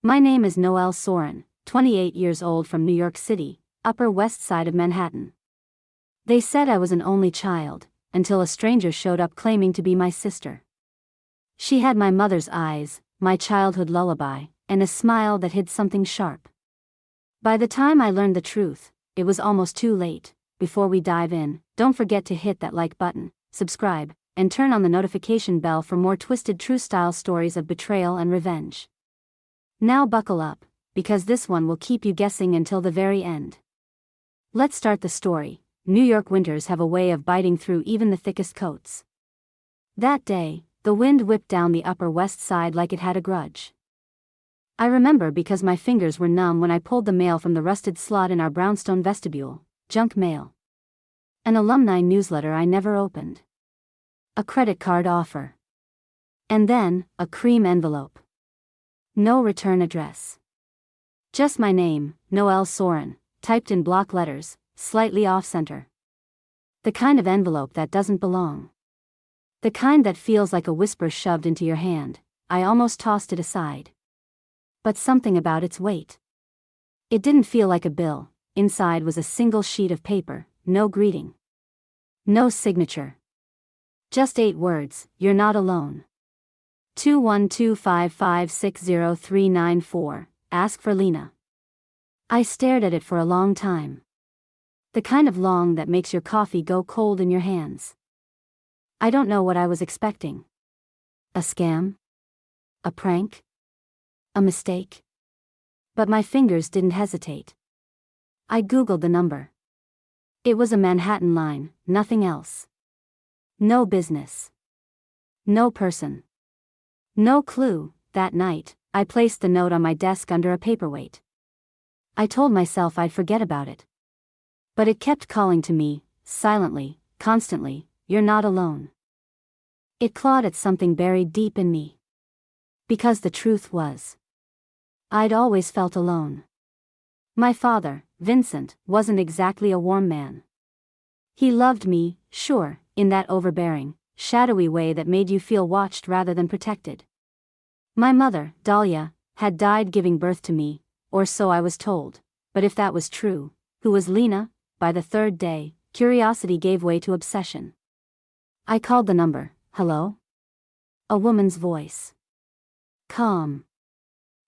My name is Noelle Soren, 28 years old from New York City, Upper West Side of Manhattan. They said I was an only child, until a stranger showed up claiming to be my sister. She had my mother's eyes, my childhood lullaby, and a smile that hid something sharp. By the time I learned the truth, it was almost too late. Before we dive in, don't forget to hit that like button, subscribe, and turn on the notification bell for more twisted true-style stories of betrayal and revenge. Now buckle up, because this one will keep you guessing until the very end. Let's start the story. New York winters have a way of biting through even the thickest coats. That day, the wind whipped down the Upper West Side like it had a grudge. I remember because my fingers were numb when I pulled the mail from the rusted slot in our brownstone vestibule. Junk mail. An alumni newsletter I never opened. A credit card offer. And then, a cream envelope. No return address. Just my name, Noelle Soren, typed in block letters, slightly off-center. The kind of envelope that doesn't belong. The kind that feels like a whisper shoved into your hand. I almost tossed it aside. But something about its weight. It didn't feel like a bill. Inside was a single sheet of paper, no greeting. No signature. Just 8 words, "You're not alone." 212556039 ask for Lena. I stared at it for a long time. The kind of long that makes your coffee go cold in your hands. I don't know what I was expecting. A scam? A prank? A mistake? But my fingers didn't hesitate. I googled the number. It was a Manhattan line, nothing else. No business. No person. No clue. That night, I placed the note on my desk under a paperweight. I told myself I'd forget about it. But it kept calling to me, silently, constantly, "You're not alone." It clawed at something buried deep in me. Because the truth was, I'd always felt alone. My father, Vincent, wasn't exactly a warm man. He loved me, sure, in that overbearing, shadowy way that made you feel watched rather than protected. My mother, Dahlia, had died giving birth to me, or so I was told, but if that was true, who was Lena? By the third day, curiosity gave way to obsession. I called the number. "Hello?" A woman's voice. Calm.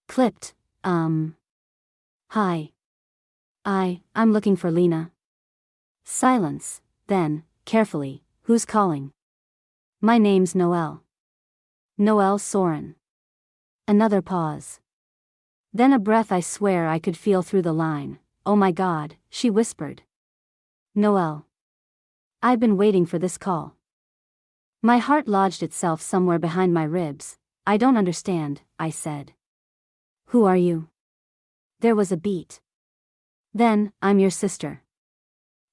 Clipped. Hi. I'm looking for Lena. Silence, then, carefully, "Who's calling?" "My name's Noelle. Noelle Soren." Another pause. Then a breath I swear I could feel through the line. "Oh my God," she whispered. "Noelle. I've been waiting for this call." My heart lodged itself somewhere behind my ribs. "I don't understand," I said. "Who are you?" There was a beat. Then, "I'm your sister."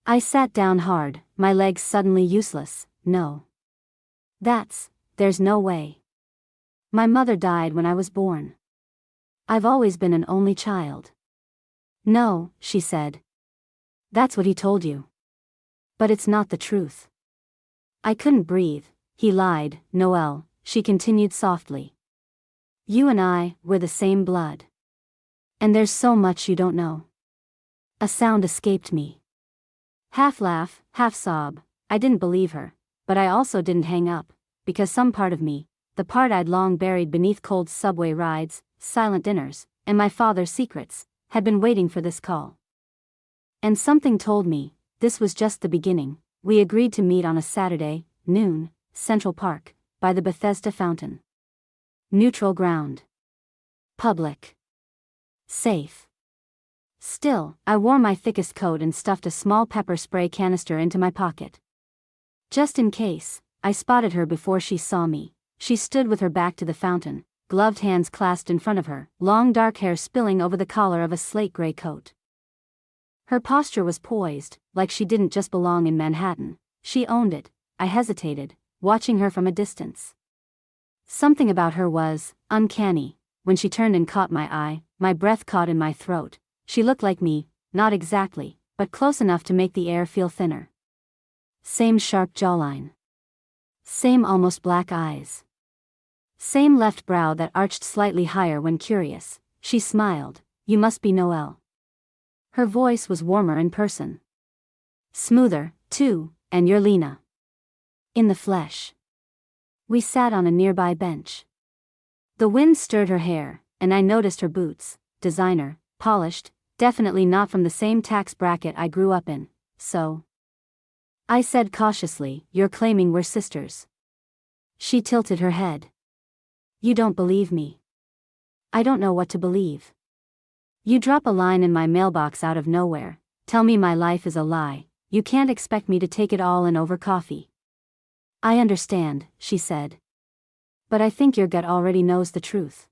I sat down hard, my legs suddenly useless. "No. There's no way. My mother died when I was born. I've always been an only child." "No," she said. "That's what he told you. But it's not the truth." I couldn't breathe. "He lied, Noelle," she continued softly. "You and I, we're the same blood. And there's so much you don't know." A sound escaped me. Half laugh, half sob. I didn't believe her, but I also didn't hang up, because some part of me, the part I'd long buried beneath cold subway rides, silent dinners, and my father's secrets, had been waiting for this call. And something told me, this was just the beginning. We agreed to meet on a Saturday, noon, Central Park, by the Bethesda fountain. Neutral ground. Public. Safe. Still, I wore my thickest coat and stuffed a small pepper spray canister into my pocket. Just in case, I spotted her before she saw me. She stood with her back to the fountain, gloved hands clasped in front of her, long dark hair spilling over the collar of a slate-gray coat. Her posture was poised, like she didn't just belong in Manhattan, she owned it. I hesitated, watching her from a distance. Something about her was uncanny. When she turned and caught my eye, my breath caught in my throat. She looked like me, not exactly, but close enough to make the air feel thinner. Same sharp jawline. Same almost black eyes. Same left brow that arched slightly higher when curious. She smiled. You must be Noelle. Her voice was warmer in person. Smoother, too, and you're Lena. In the flesh. We sat on a nearby bench. The wind stirred her hair, and I noticed her boots, designer, polished, definitely not from the same tax bracket I grew up in, so. I said cautiously, you're claiming we're sisters. She tilted her head. You don't believe me. I don't know what to believe. You drop a line in my mailbox out of nowhere, tell me my life is a lie, you can't expect me to take it all in over coffee. I understand, she said. But I think your gut already knows the truth.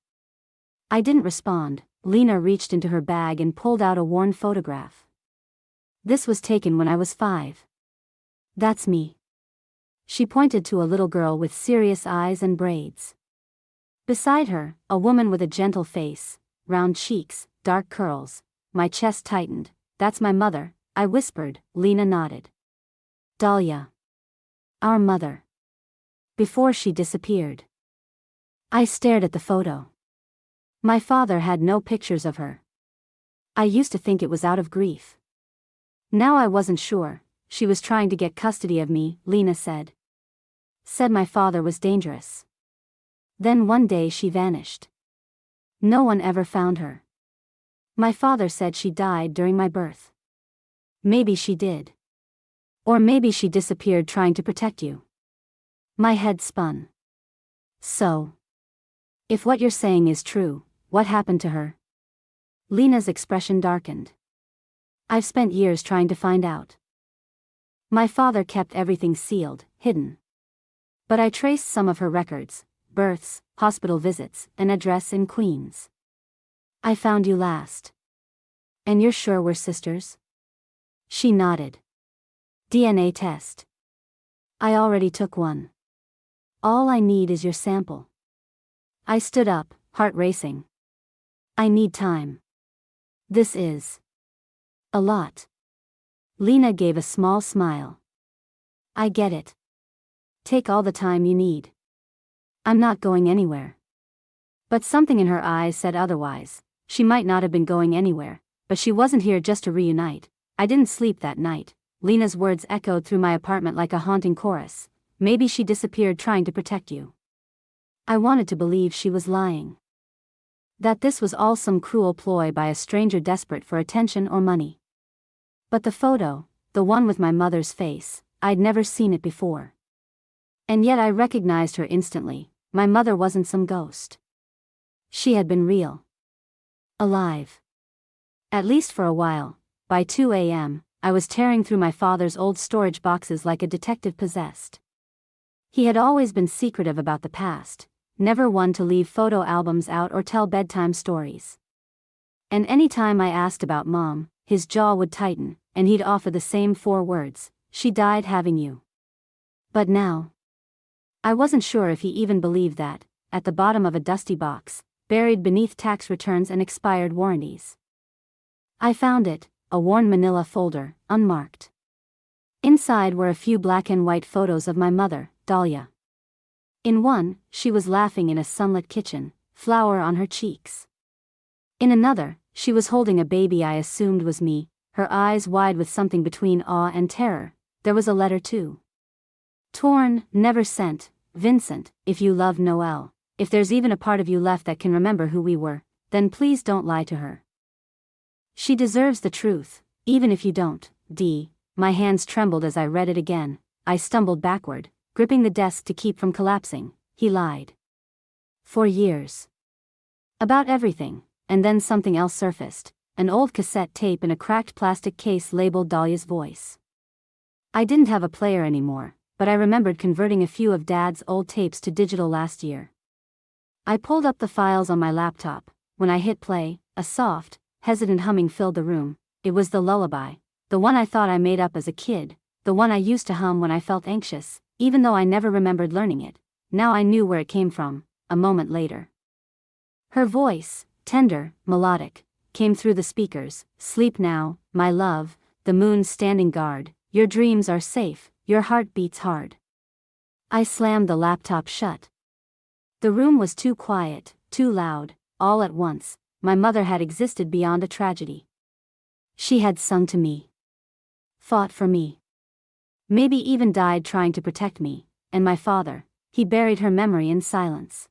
I didn't respond. Lena reached into her bag and pulled out a worn photograph. This was taken when I was 5. That's me. She pointed to a little girl with serious eyes and braids. Beside her, a woman with a gentle face, round cheeks, dark curls. My chest tightened. That's my mother, I whispered. Lena nodded. Dahlia. Our mother. Before she disappeared. I stared at the photo. My father had no pictures of her. I used to think it was out of grief. Now I wasn't sure. She was trying to get custody of me, Lena said. Said my father was dangerous. Then one day she vanished. No one ever found her. My father said she died during my birth. Maybe she did. Or maybe she disappeared trying to protect you. My head spun. So. If what you're saying is true, what happened to her? Lena's expression darkened. I've spent years trying to find out. My father kept everything sealed, hidden. But I traced some of her records, births, hospital visits, an address in Queens. I found you last. And you're sure we're sisters? She nodded. DNA test. I already took one. All I need is your sample. I stood up, heart racing. I need time. This is a lot. Lena gave a small smile. I get it. Take all the time you need. I'm not going anywhere. But something in her eyes said otherwise. She might not have been going anywhere, but she wasn't here just to reunite. I didn't sleep that night. Lena's words echoed through my apartment like a haunting chorus. Maybe she disappeared trying to protect you. I wanted to believe she was lying. That this was all some cruel ploy by a stranger desperate for attention or money. But the photo, the one with my mother's face, I'd never seen it before. And yet I recognized her instantly. My mother wasn't some ghost. She had been real. Alive. At least for a while. By 2 a.m., I was tearing through my father's old storage boxes like a detective possessed. He had always been secretive about the past, never one to leave photo albums out or tell bedtime stories. And any time I asked about Mom, his jaw would tighten, and he'd offer the same 4 words, she died having you. But now, I wasn't sure if he even believed that, at the bottom of a dusty box, buried beneath tax returns and expired warranties. I found it, a worn manila folder, unmarked. Inside were a few black and white photos of my mother, Dahlia. In one, she was laughing in a sunlit kitchen, flour on her cheeks. In another, she was holding a baby I assumed was me, her eyes wide with something between awe and terror. There was a letter too. Torn, never sent. Vincent, if you love Noelle, if there's even a part of you left that can remember who we were, then please don't lie to her. She deserves the truth, even if you don't, D. My hands trembled as I read it again. I stumbled backward, gripping the desk to keep from collapsing. He lied. For years. About everything, and then something else surfaced, an old cassette tape in a cracked plastic case labeled Dahlia's voice. I didn't have a player anymore, but I remembered converting a few of Dad's old tapes to digital last year. I pulled up the files on my laptop. When I hit play, a soft, hesitant humming filled the room. It was the lullaby, the one I thought I made up as a kid, the one I used to hum when I felt anxious, even though I never remembered learning it. Now I knew where it came from, a moment later. Her voice, tender, melodic, came through the speakers. Sleep now, my love, the moon's standing guard, your dreams are safe, your heart beats hard. I slammed the laptop shut. The room was too quiet, too loud, all at once. my mother had existed beyond a tragedy. She had sung to me, fought for me, maybe even died trying to protect me, and my father, he buried her memory in silence.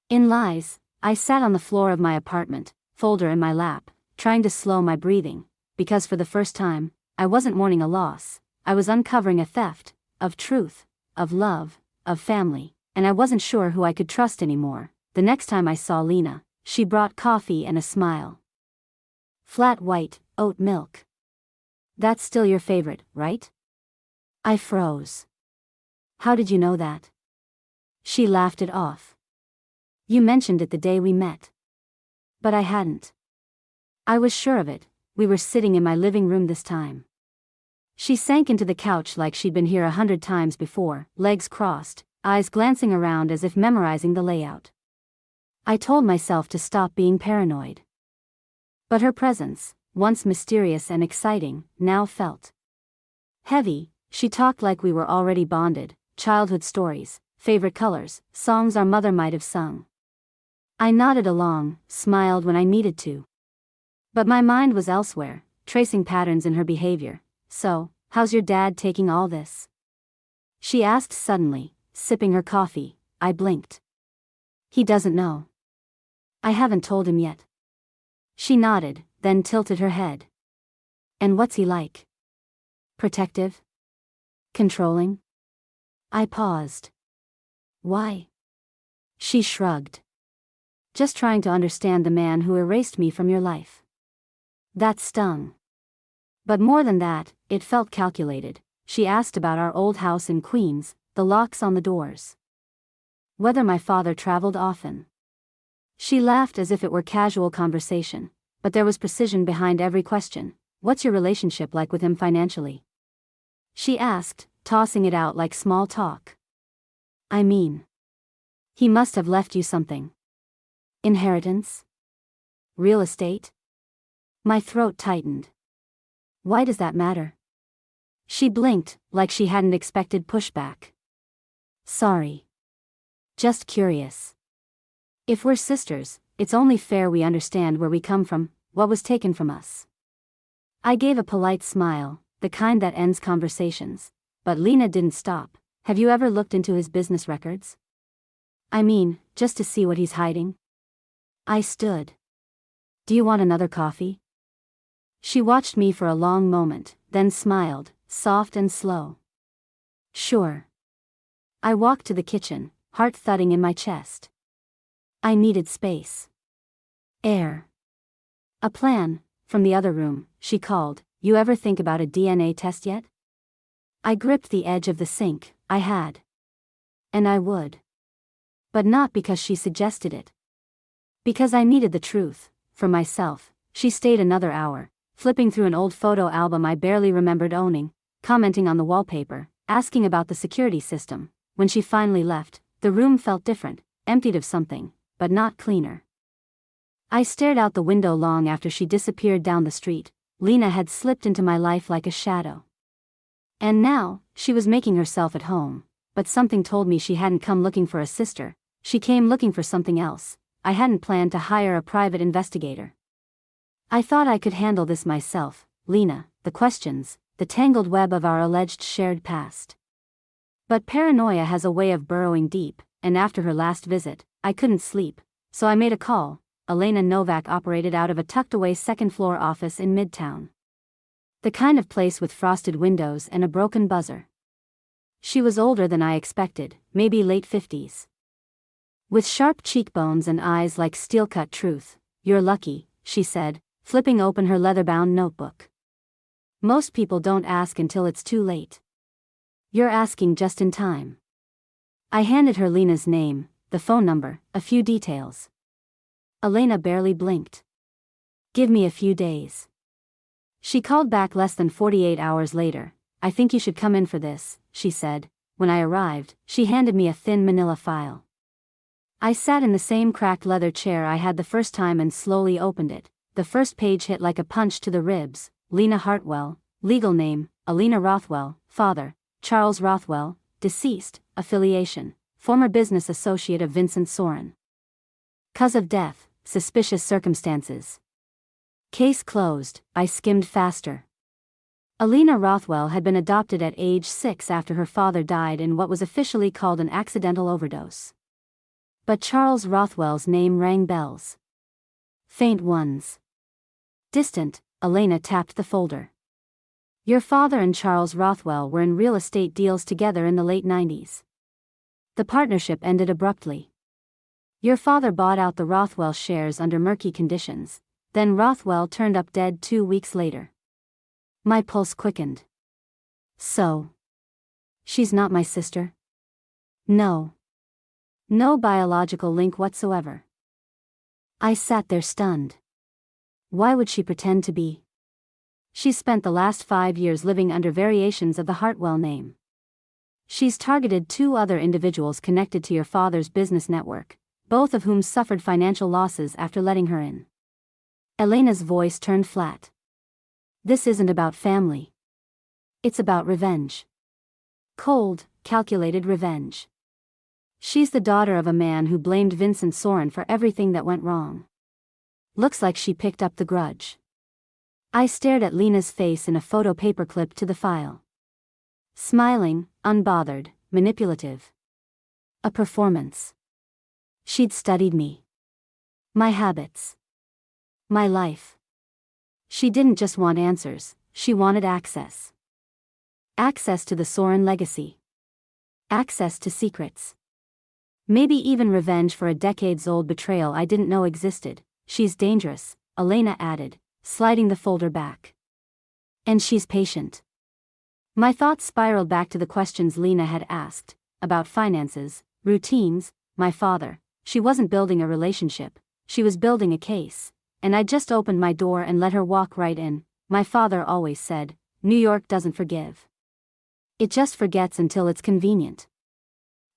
In lies, I sat on the floor of my apartment, folder in my lap, trying to slow my breathing, because for the first time, I wasn't mourning a loss, I was uncovering a theft, of truth, of love, of family, and I wasn't sure who I could trust anymore. The next time I saw Lena, she brought coffee and a smile. Flat white, oat milk. That's still your favorite, right? I froze. How did you know that? She laughed it off. You mentioned it the day we met. But I hadn't. I was sure of it, we were sitting in my living room this time. She sank into the couch like she'd been here 100 times before, legs crossed, eyes glancing around as if memorizing the layout. I told myself to stop being paranoid. But her presence, once mysterious and exciting, now felt heavy. She talked like we were already bonded, childhood stories, favorite colors, songs our mother might have sung. I nodded along, smiled when I needed to. But my mind was elsewhere, tracing patterns in her behavior. So, how's your dad taking all this? She asked suddenly, sipping her coffee. I blinked. He doesn't know. I haven't told him yet. She nodded, then tilted her head. And what's he like? Protective? Controlling? I paused. Why? She shrugged. Just trying to understand the man who erased me from your life. That stung. But more than that, it felt calculated. She asked about our old house in Queens, the locks on the doors. Whether my father traveled often. She laughed as if it were casual conversation, but there was precision behind every question. What's your relationship like with him financially? She asked, tossing it out like small talk. I mean, he must have left you something. Inheritance? Real estate? My throat tightened. Why does that matter? She blinked, like she hadn't expected pushback. Sorry. Just curious. If we're sisters, it's only fair we understand where we come from, what was taken from us. I gave a polite smile, the kind that ends conversations. But Lena didn't stop. Have you ever looked into his business records? I mean, just to see what he's hiding? I stood. Do you want another coffee? She watched me for a long moment, then smiled, soft and slow. Sure. I walked to the kitchen, heart thudding in my chest. I needed space. Air. A plan, from the other room, she called. You ever think about a DNA test yet? I gripped the edge of the sink. I had. And I would. But not because she suggested it. Because I needed the truth, for myself. She stayed another hour, flipping through an old photo album I barely remembered owning, commenting on the wallpaper, asking about the security system. When she finally left, the room felt different, emptied of something, but not cleaner. I stared out the window long after she disappeared down the street. Lena had slipped into my life like a shadow. And now, she was making herself at home, but something told me she hadn't come looking for a sister, she came looking for something else. I hadn't planned to hire a private investigator. I thought I could handle this myself, Lena, the questions, the tangled web of our alleged shared past. But paranoia has a way of burrowing deep, and after her last visit, I couldn't sleep, so I made a call. Elena Novak operated out of a tucked-away second-floor office in Midtown. The kind of place with frosted windows and a broken buzzer. She was older than I expected, maybe late 50s. With sharp cheekbones and eyes like steel-cut truth. You're lucky, she said, flipping open her leather-bound notebook. Most people don't ask until it's too late. You're asking just in time. I handed her Lena's name, the phone number, a few details. Elena barely blinked. Give me a few days. She called back less than 48 hours later. I think you should come in for this, she said. When I arrived, she handed me a thin manila file. I sat in the same cracked leather chair I had the first time and slowly opened it. The first page hit like a punch to the ribs. Lena Hartwell, legal name, Alina Rothwell, father, Charles Rothwell, deceased, affiliation, former business associate of Vincent Soren. Cause of death, suspicious circumstances. Case closed, I skimmed faster. Alina Rothwell had been adopted at age 6 after her father died in what was officially called an accidental overdose. But Charles Rothwell's name rang bells. Faint ones. Distant, Elena tapped the folder. Your father and Charles Rothwell were in real estate deals together in the late 90s. The partnership ended abruptly. Your father bought out the Rothwell shares under murky conditions, then Rothwell turned up dead 2 weeks later. My pulse quickened. So, she's not my sister? No. No biological link whatsoever. I sat there stunned. Why would she pretend to be? She spent the last 5 years living under variations of the Hartwell name. She's targeted 2 other individuals connected to your father's business network, both of whom suffered financial losses after letting her in. Elena's voice turned flat. This isn't about family. It's about revenge. Cold, calculated revenge. She's the daughter of a man who blamed Vincent Soren for everything that went wrong. Looks like she picked up the grudge. I stared at Lena's face in a photo paperclip to the file. Smiling, unbothered, manipulative. A performance. She'd studied me. My habits. My life. She didn't just want answers, she wanted access. Access to the Soren legacy. Access to secrets. Maybe even revenge for a decades-old betrayal I didn't know existed. She's dangerous, Elena added, sliding the folder back. And she's patient. My thoughts spiraled back to the questions Lena had asked, about finances, routines, my father. She wasn't building a relationship, she was building a case, and I just opened my door and let her walk right in. My father always said, New York doesn't forgive. It just forgets until it's convenient.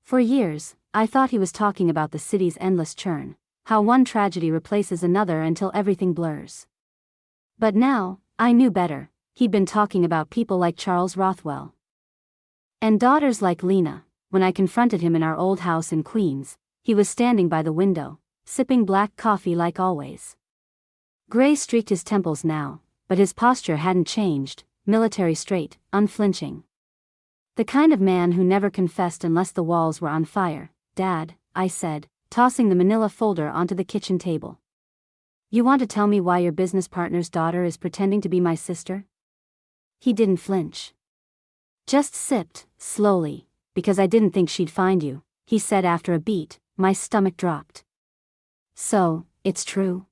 For years, I thought he was talking about the city's endless churn, how one tragedy replaces another until everything blurs. But now, I knew better, he'd been talking about people like Charles Rothwell. And daughters like Lena. When I confronted him in our old house in Queens, he was standing by the window, sipping black coffee like always. Gray streaked his temples now, but his posture hadn't changed, military straight, unflinching. The kind of man who never confessed unless the walls were on fire. Dad, I said, tossing the manila folder onto the kitchen table. You want to tell me why your business partner's daughter is pretending to be my sister? He didn't flinch. Just sipped, slowly, because I didn't think she'd find you, he said after a beat. My stomach dropped. So, it's true?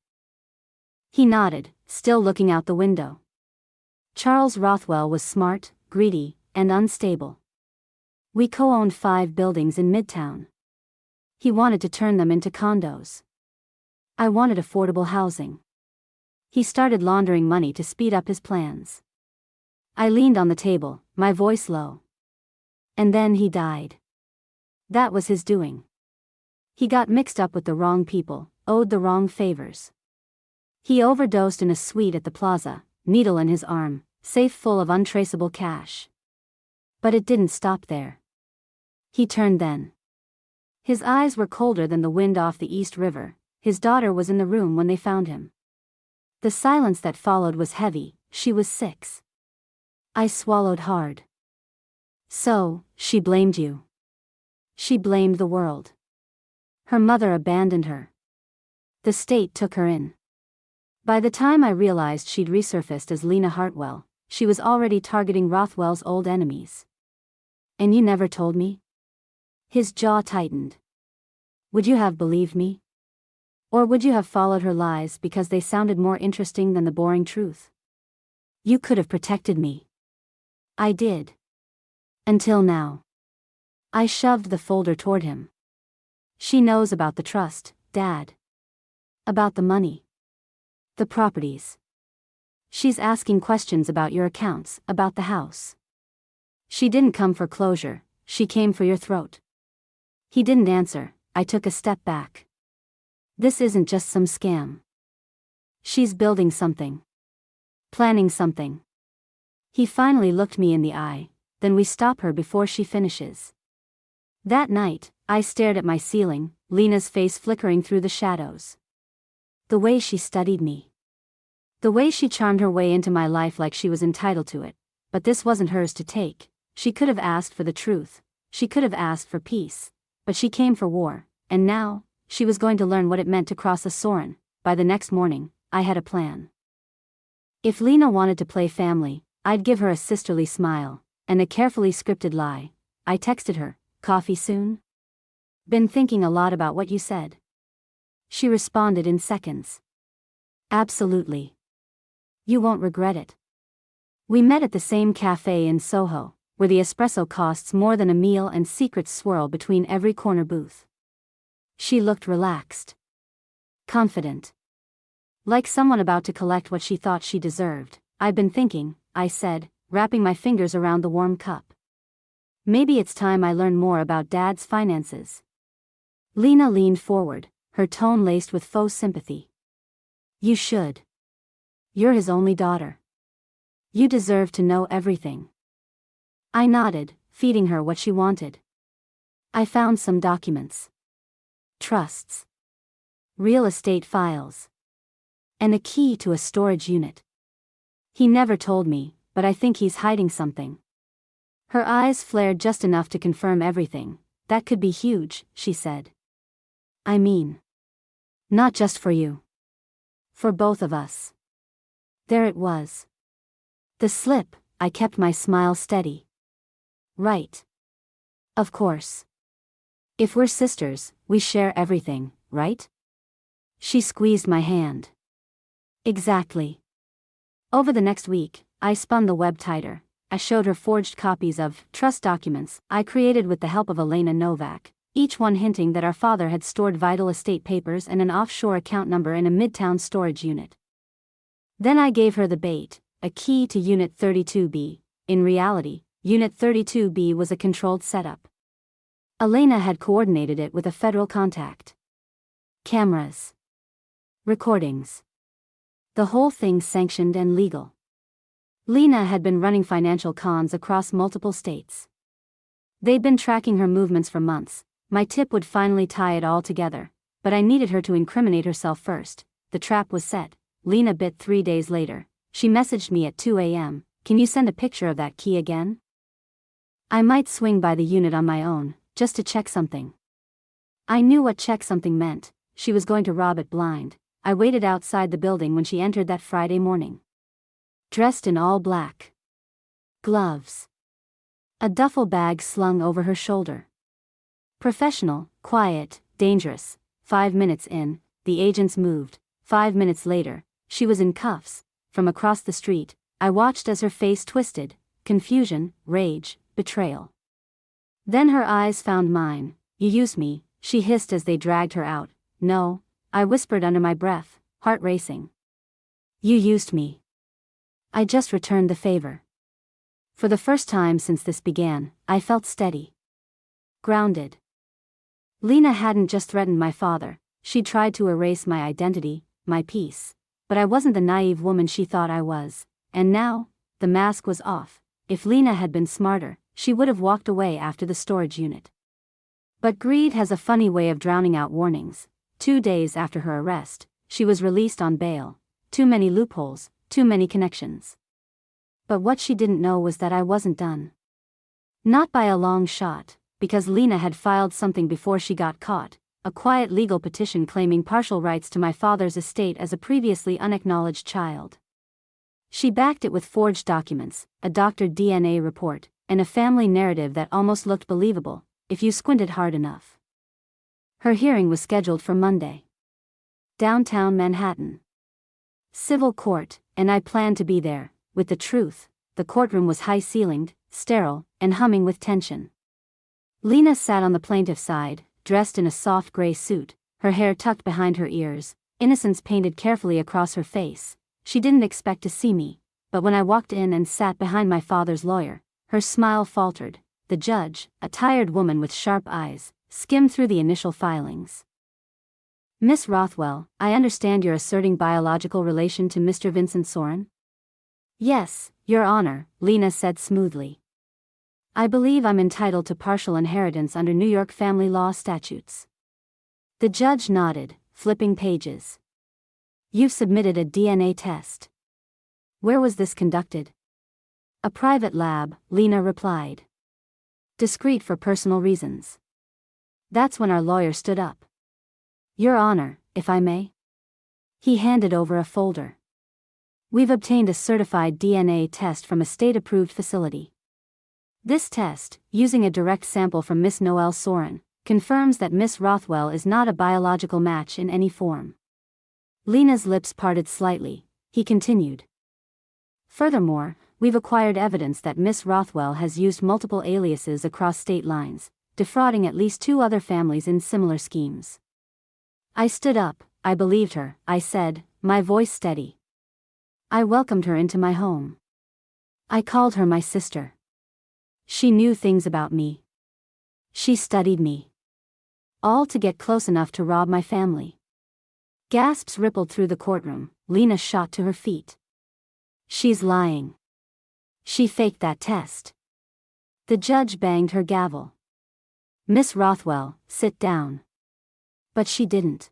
He nodded, still looking out the window. Charles Rothwell was smart, greedy, and unstable. We co-owned 5 buildings in Midtown. He wanted to turn them into condos. I wanted affordable housing. He started laundering money to speed up his plans. I leaned on the table, my voice low. And then he died. That was his doing. He got mixed up with the wrong people, owed the wrong favors. He overdosed in a suite at the plaza, needle in his arm, safe full of untraceable cash. But it didn't stop there. He turned then. His eyes were colder than the wind off the East River. His daughter was in the room when they found him. The silence that followed was heavy. She was 6. I swallowed hard. So, she blamed you. She blamed the world. Her mother abandoned her. The state took her in. By the time I realized she'd resurfaced as Lena Hartwell, she was already targeting Rothwell's old enemies. And you never told me? His jaw tightened. Would you have believed me? Or would you have followed her lies because they sounded more interesting than the boring truth? You could have protected me. I did. Until now. I shoved the folder toward him. She knows about the trust, Dad. About the money. The properties. She's asking questions about your accounts, about the house. She didn't come for closure, she came for your throat. He didn't answer. I took a step back. This isn't just some scam. She's building something. Planning something. He finally looked me in the eye, then we stop her before she finishes. That night, I stared at my ceiling, Lena's face flickering through the shadows. The way she studied me. The way she charmed her way into my life like she was entitled to it, but this wasn't hers to take. She could have asked for the truth. She could have asked for peace. But she came for war, and now, she was going to learn what it meant to cross a Soren. By the next morning, I had a plan. If Lena wanted to play family, I'd give her a sisterly smile, and a carefully scripted lie. I texted her, "Coffee soon? Been thinking a lot about what you said." She responded in seconds. "Absolutely. You won't regret it." We met at the same cafe in Soho, where the espresso costs more than a meal and secrets swirl between every corner booth. She looked relaxed. Confident. Like someone about to collect what she thought she deserved. "I've been thinking," I said, wrapping my fingers around the warm cup. "Maybe it's time I learn more about Dad's finances." Lena leaned forward, her tone laced with faux sympathy. "You should. You're his only daughter. You deserve to know everything." I nodded, feeding her what she wanted. I found some documents. Trusts. Real estate files. And a key to a storage unit. "He never told me, but I think he's hiding something." Her eyes flared just enough to confirm everything. "That could be huge," she said. "I mean, not just for you. For both of us." There it was. The slip. I kept my smile steady. "Right. Of course. If we're sisters, we share everything, right?" She squeezed my hand. "Exactly." Over the next week, I spun the web tighter. I showed her forged copies of trust documents I created with the help of Elena Novak, each one hinting that our father had stored vital estate papers and an offshore account number in a midtown storage unit. Then I gave her the bait, a key to Unit 32B. In reality, Unit 32B was a controlled setup. Elena had coordinated it with a federal contact. Cameras. Recordings. The whole thing sanctioned and legal. Lena had been running financial cons across multiple states. They'd been tracking her movements for months. My tip would finally tie it all together, but I needed her to incriminate herself first. The trap was set. Lena bit 3 days later. She messaged me at 2 a.m. "Can you send a picture of that key again? I might swing by the unit on my own, just to check something." I knew what check something meant. She was going to rob it blind. I waited outside the building when she entered that Friday morning. Dressed in all black. Gloves. A duffel bag slung over her shoulder. Professional, quiet, dangerous. 5 minutes in, the agents moved. 5 minutes later, she was in cuffs. From across the street, I watched as her face twisted. Confusion, rage, betrayal. Then her eyes found mine. "You used me," she hissed as they dragged her out. "No," I whispered under my breath, heart racing. "You used me. I just returned the favor." For the first time since this began, I felt steady. Grounded. Lena hadn't just threatened my father, she'd tried to erase my identity, my peace. But I wasn't the naive woman she thought I was. And now, the mask was off. If Lena had been smarter, she would have walked away after the storage unit. But greed has a funny way of drowning out warnings. 2 days after her arrest, she was released on bail. Too many loopholes, too many connections. But what she didn't know was that I wasn't done. Not by a long shot, because Lena had filed something before she got caught. A quiet legal petition claiming partial rights to my father's estate as a previously unacknowledged child. She backed it with forged documents, a doctored DNA report, and a family narrative that almost looked believable, if you squinted hard enough. Her hearing was scheduled for Monday. Downtown Manhattan. Civil court, and I planned to be there, with the truth. The courtroom was high-ceilinged, sterile, and humming with tension. Lena sat on the plaintiff's side, dressed in a soft gray suit, her hair tucked behind her ears, innocence painted carefully across her face. She didn't expect to see me, but when I walked in and sat behind my father's lawyer, her smile faltered. The judge, a tired woman with sharp eyes, skimmed through the initial filings. "Miss Rothwell, I understand you're asserting biological relation to Mr. Vincent Soren?" "Yes, Your Honor," Lena said smoothly. "I believe I'm entitled to partial inheritance under New York family law statutes." The judge nodded, flipping pages. You've submitted a DNA test. Where was this conducted? A private lab, Lena replied. Discreet for personal reasons. That's when our lawyer stood up. Your Honor, if I may? He handed over a folder. We've obtained a certified DNA test from a state-approved facility. This test, using a direct sample from Miss Noelle Soren, confirms that Miss Rothwell is not a biological match in any form. Lena's lips parted slightly. He continued. Furthermore, we've acquired evidence that Miss Rothwell has used multiple aliases across state lines, defrauding at least 2 other families in similar schemes. I stood up. I believed her, I said, my voice steady. I welcomed her into my home. I called her my sister. She knew things about me. She studied me. All to get close enough to rob my family. Gasps rippled through the courtroom. Lena shot to her feet. She's lying. She faked that test. The judge banged her gavel. Miss Rothwell, sit down. But she didn't.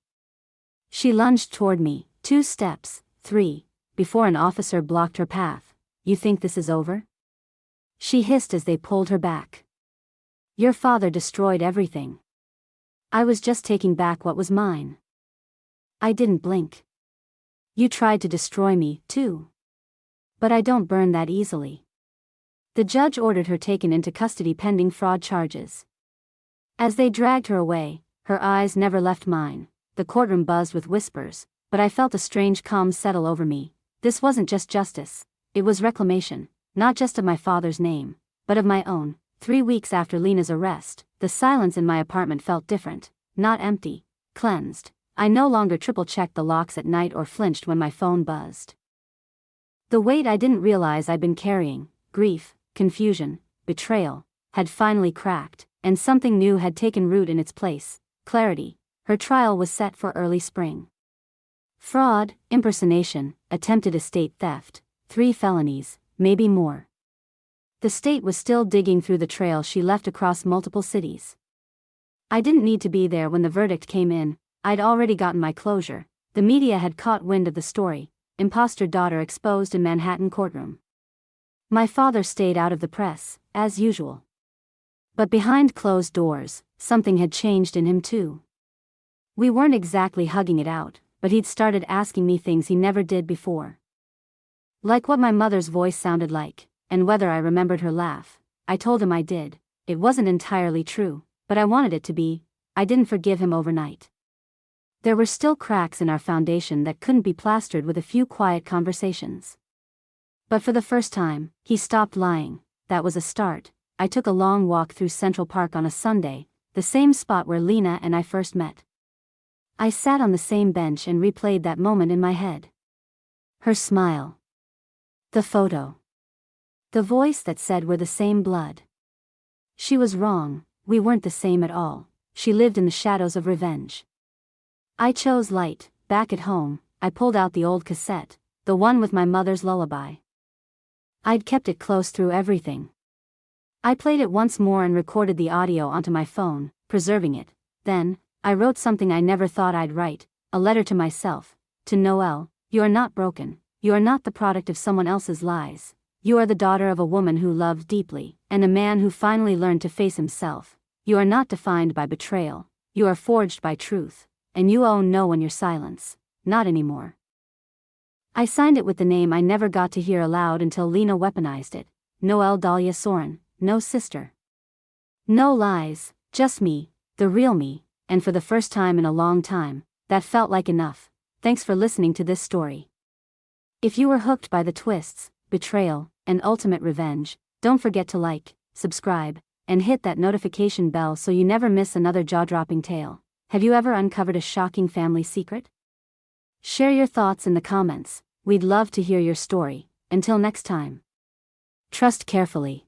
She lunged toward me, 2 steps, 3, before an officer blocked her path. You think this is over? She hissed as they pulled her back. Your father destroyed everything. I was just taking back what was mine. I didn't blink. You tried to destroy me, too. But I don't burn that easily. The judge ordered her taken into custody pending fraud charges. As they dragged her away, her eyes never left mine. The courtroom buzzed with whispers, but I felt a strange calm settle over me. This wasn't just justice, it was reclamation, not just of my father's name, but of my own. 3 weeks after Lena's arrest, the silence in my apartment felt different, not empty, cleansed. I no longer triple-checked the locks at night or flinched when my phone buzzed. The weight I didn't realize I'd been carrying, grief, confusion, betrayal, had finally cracked, and something new had taken root in its place, clarity. Her trial was set for early spring. Fraud, impersonation, attempted estate theft, 3 felonies, maybe more. The state was still digging through the trail she left across multiple cities. I didn't need to be there when the verdict came in. I'd already gotten my closure. The media had caught wind of the story. Imposter daughter exposed in Manhattan courtroom. My father stayed out of the press, as usual. But behind closed doors, something had changed in him too. We weren't exactly hugging it out, but he'd started asking me things he never did before. Like what my mother's voice sounded like, and whether I remembered her laugh. I told him I did. It wasn't entirely true, but I wanted it to be. I didn't forgive him overnight. There were still cracks in our foundation that couldn't be plastered with a few quiet conversations. But for the first time, he stopped lying. That was a start. I took a long walk through Central Park on a Sunday, the same spot where Lena and I first met. I sat on the same bench and replayed that moment in my head. Her smile. The photo. The voice that said we're the same blood. She was wrong, we weren't the same at all. She lived in the shadows of revenge. I chose light. Back at home, I pulled out the old cassette, the one with my mother's lullaby. I'd kept it close through everything. I played it once more and recorded the audio onto my phone, preserving it. Then, I wrote something I never thought I'd write, a letter to myself. To Noelle, you are not broken, you are not the product of someone else's lies. You are the daughter of a woman who loved deeply, and a man who finally learned to face himself. You are not defined by betrayal, you are forged by truth, and you own no one your silence, not anymore. I signed it with the name I never got to hear aloud until Lena weaponized it. Noelle Dahlia Soren, no sister. No lies, just me, the real me, and for the first time in a long time, that felt like enough. Thanks for listening to this story. If you were hooked by the twists, betrayal, and ultimate revenge, don't forget to like, subscribe, and hit that notification bell so you never miss another jaw-dropping tale. Have you ever uncovered a shocking family secret? Share your thoughts in the comments. We'd love to hear your story. Until next time. Trust carefully.